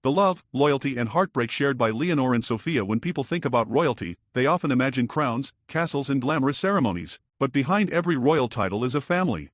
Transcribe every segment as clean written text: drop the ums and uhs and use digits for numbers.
The love, loyalty and heartbreak shared by Leonor and Sofia. When people think about royalty, they often imagine crowns, castles and glamorous ceremonies. But behind every royal title is a family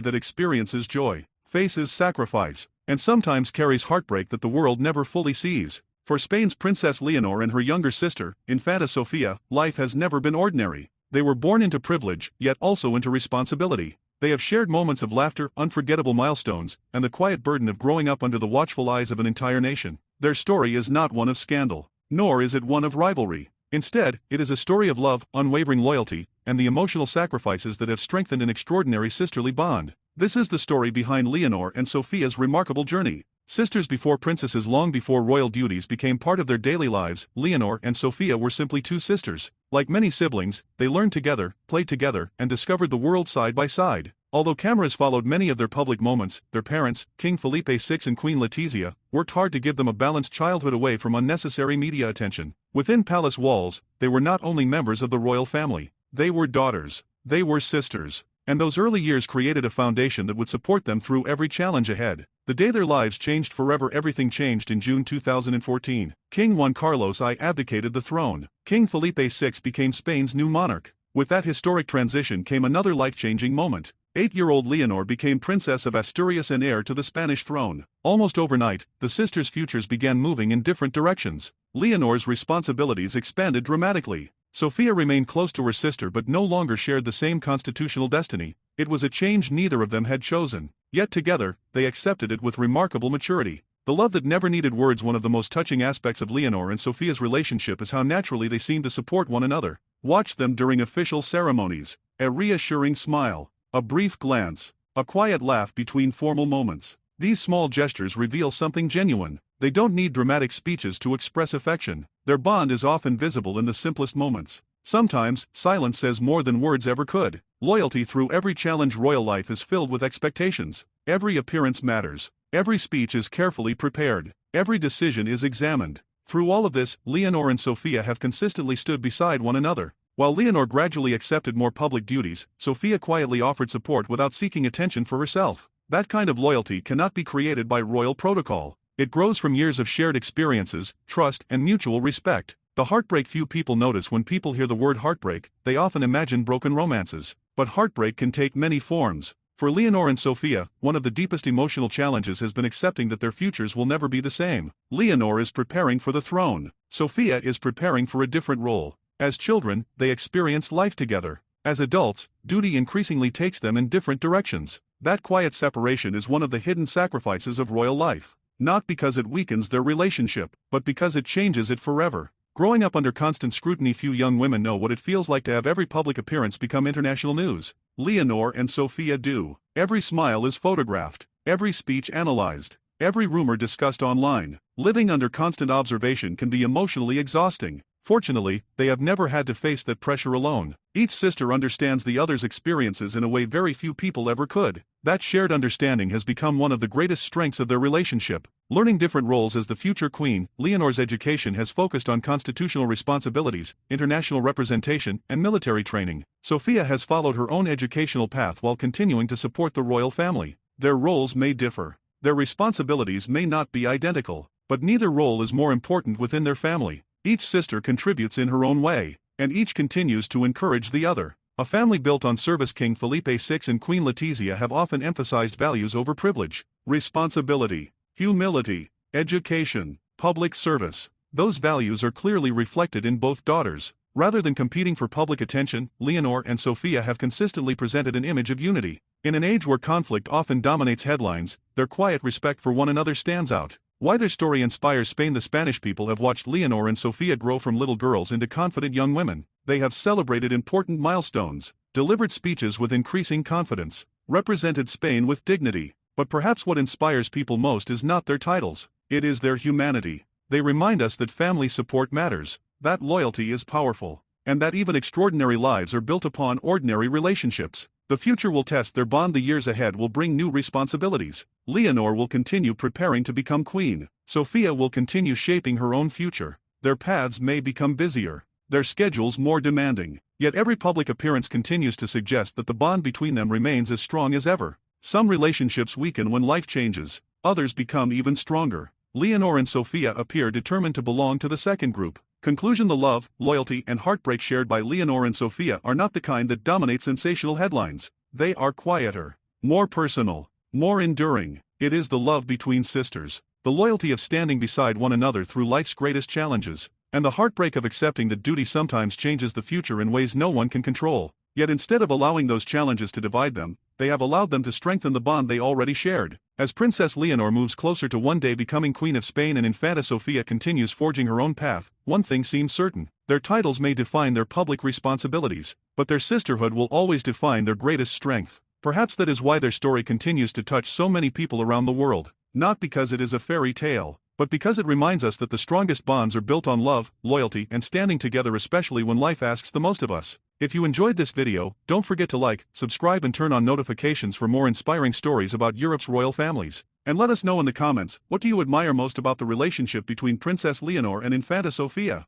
that experiences joy, faces sacrifice, and sometimes carries heartbreak that the world never fully sees. For Spain's Princess Leonor and her younger sister, Infanta Sofia, life has never been ordinary. They were born into privilege, yet also into responsibility. They have shared moments of laughter, unforgettable milestones, and the quiet burden of growing up under the watchful eyes of an entire nation. Their story is not one of scandal, nor is it one of rivalry. Instead, it is a story of love, unwavering loyalty, and the emotional sacrifices that have strengthened an extraordinary sisterly bond. This is the story behind Leonor and Sofia's remarkable journey. Sisters before princesses, long before royal duties became part of their daily lives, Leonor and Sofia were simply two sisters. Like many siblings, they learned together, played together, and discovered the world side by side. Although cameras followed many of their public moments, their parents, King Felipe VI and Queen Letizia, worked hard to give them a balanced childhood away from unnecessary media attention. Within palace walls, they were not only members of the royal family, they were daughters, they were sisters. And those early years created a foundation that would support them through every challenge ahead. The day their lives changed forever, everything changed in June 2014. King Juan Carlos I abdicated the throne. King Felipe VI became Spain's new monarch. With that historic transition came another life-changing moment. 8-year-old Leonor became Princess of Asturias and heir to the Spanish throne. Almost overnight, the sisters' futures began moving in different directions. Leonor's responsibilities expanded dramatically. Sofia remained close to her sister but no longer shared the same constitutional destiny. It was a change neither of them had chosen. Yet together, they accepted it with remarkable maturity. The love that never needed words. One of the most touching aspects of Leonor and Sofia's relationship is how naturally they seem to support one another. Watch them during official ceremonies. A reassuring smile, a brief glance, a quiet laugh between formal moments. These small gestures reveal something genuine. They don't need dramatic speeches to express affection. Their bond is often visible in the simplest moments. Sometimes, silence says more than words ever could. Loyalty through every challenge. Royal life is filled with expectations. Every appearance matters. Every speech is carefully prepared. Every decision is examined. Through all of this, Leonor and Sofia have consistently stood beside one another. While Leonor gradually accepted more public duties, Sofia quietly offered support without seeking attention for herself. That kind of loyalty cannot be created by royal protocol. It grows from years of shared experiences, trust, and mutual respect. The heartbreak. Few people notice when people hear the word heartbreak, they often imagine broken romances. But heartbreak can take many forms. For Leonor and Sofia, one of the deepest emotional challenges has been accepting that their futures will never be the same. Leonor is preparing for the throne. Sofia is preparing for a different role. As children, they experience life together. As adults, duty increasingly takes them in different directions. That quiet separation is one of the hidden sacrifices of royal life. Not because it weakens their relationship, but because it changes it forever. Growing up under constant scrutiny, few young women know what it feels like to have every public appearance become international news. Leonor and Sofia do. Every smile is photographed, every speech analyzed, every rumor discussed online. Living under constant observation can be emotionally exhausting. Fortunately, they have never had to face that pressure alone. Each sister understands the other's experiences in a way very few people ever could. That shared understanding has become one of the greatest strengths of their relationship. Learning different roles as the future queen, Leonor's education has focused on constitutional responsibilities, international representation, and military training. Sofia has followed her own educational path while continuing to support the royal family. Their roles may differ. Their responsibilities may not be identical, but neither role is more important within their family. Each sister contributes in her own way, and each continues to encourage the other. A family built on service. King Felipe VI and Queen Letizia have often emphasized values over privilege, responsibility, humility, education, public service. Those values are clearly reflected in both daughters. Rather than competing for public attention, Leonor and Sofia have consistently presented an image of unity. In an age where conflict often dominates headlines, their quiet respect for one another stands out. Why their story inspires Spain. The Spanish people have watched Leonor and Sofia grow from little girls into confident young women. They have celebrated important milestones, delivered speeches with increasing confidence, represented Spain with dignity. But perhaps what inspires people most is not their titles, it is their humanity. They remind us that family support matters, that loyalty is powerful, and that even extraordinary lives are built upon ordinary relationships. The future will test their bond. The years ahead will bring new responsibilities. Leonor will continue preparing to become queen. Sofia will continue shaping her own future. Their paths may become busier, their schedules more demanding. Yet every public appearance continues to suggest that the bond between them remains as strong as ever. Some relationships weaken when life changes, others become even stronger. Leonor and Sofia appear determined to belong to the second group. Conclusion: the love, loyalty, and heartbreak shared by Leonor and Sofia are not the kind that dominate sensational headlines. They are quieter, more personal, more enduring. It is the love between sisters, the loyalty of standing beside one another through life's greatest challenges, and the heartbreak of accepting that duty sometimes changes the future in ways no one can control. Yet instead of allowing those challenges to divide them, they have allowed them to strengthen the bond they already shared. As Princess Leonor moves closer to one day becoming Queen of Spain and Infanta Sofia continues forging her own path, one thing seems certain: their titles may define their public responsibilities, but their sisterhood will always define their greatest strength. Perhaps that is why their story continues to touch so many people around the world, not because it is a fairy tale, but because it reminds us that the strongest bonds are built on love, loyalty, and standing together, especially when life asks the most of us. If you enjoyed this video, don't forget to like, subscribe, and turn on notifications for more inspiring stories about Europe's royal families. And let us know in the comments, what do you admire most about the relationship between Princess Leonor and Infanta Sofia?